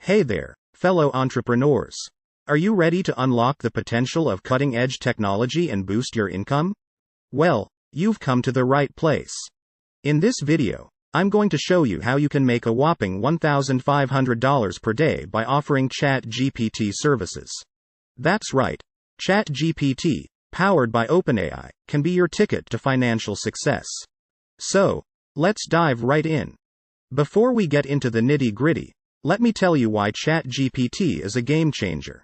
Hey there, fellow entrepreneurs. Are you ready to unlock the potential of cutting-edge technology and boost your income? Well, you've come to the right place. In this video, I'm going to show you how you can make a whopping $1,500 per day by offering ChatGPT services. That's right, ChatGPT, powered by OpenAI, can be your ticket to financial success. So, let's dive right in. Before we get into the nitty-gritty, let me tell you why ChatGPT is a game changer.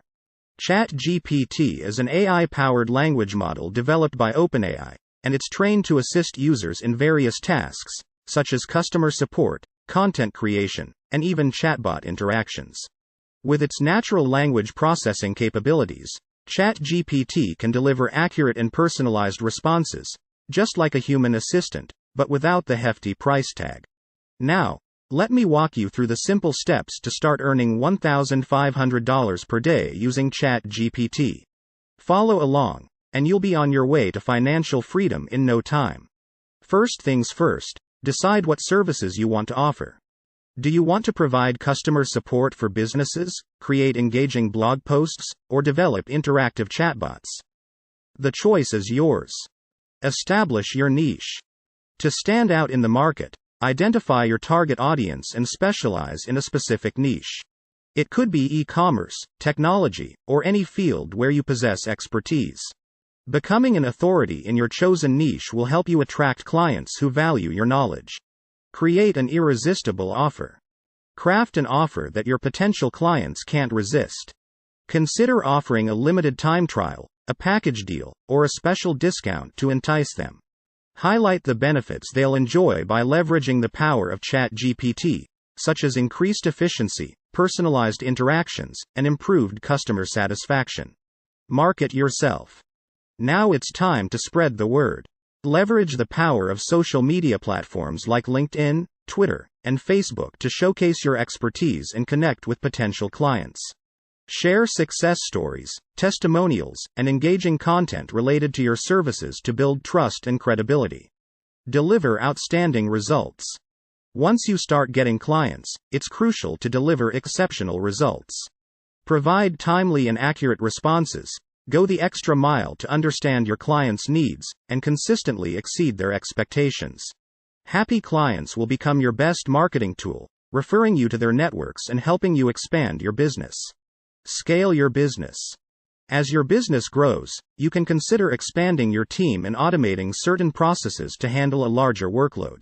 ChatGPT is an AI-powered language model developed by OpenAI, and it's trained to assist users in various tasks, such as customer support, content creation, and even chatbot interactions. With its natural language processing capabilities, ChatGPT can deliver accurate and personalized responses, just like a human assistant, but without the hefty price tag. Now, let me walk you through the simple steps to start earning $1,500 per day using ChatGPT. Follow along, and you'll be on your way to financial freedom in no time. First things first, decide what services you want to offer. Do you want to provide customer support for businesses, create engaging blog posts, or develop interactive chatbots? The choice is yours. Establish your niche. To stand out in the market, identify your target audience and specialize in a specific niche. It could be e-commerce, technology, or any field where you possess expertise. Becoming an authority in your chosen niche will help you attract clients who value your knowledge. Create an irresistible offer. Craft an offer that your potential clients can't resist. Consider offering a limited time trial, a package deal, or a special discount to entice them. Highlight the benefits they'll enjoy by leveraging the power of ChatGPT, such as increased efficiency, personalized interactions, and improved customer satisfaction. Market yourself. Now it's time to spread the word. Leverage the power of social media platforms like LinkedIn, Twitter, and Facebook to showcase your expertise and connect with potential clients. Share success stories, testimonials, and engaging content related to your services to build trust and credibility. Deliver outstanding results. Once you start getting clients, it's crucial to deliver exceptional results. Provide timely and accurate responses, go the extra mile to understand your clients' needs, and consistently exceed their expectations. Happy clients will become your best marketing tool, referring you to their networks and helping you expand your business. Scale your business. As your business grows, you can consider expanding your team and automating certain processes to handle a larger workload.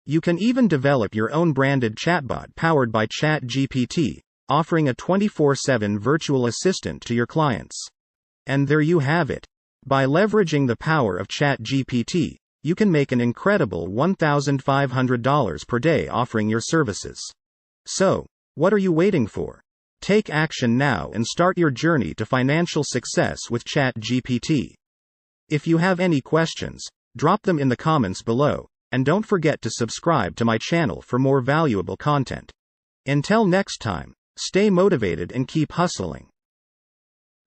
You can even develop your own branded chatbot powered by ChatGPT, offering a 24/7 virtual assistant to your clients. And there you have it. By leveraging the power of ChatGPT, you can make an incredible $1,500 per day offering your services. So, what are you waiting for? Take action now and start your journey to financial success with ChatGPT. If you have any questions, drop them in the comments below, and don't forget to subscribe to my channel for more valuable content. Until next time, stay motivated and keep hustling.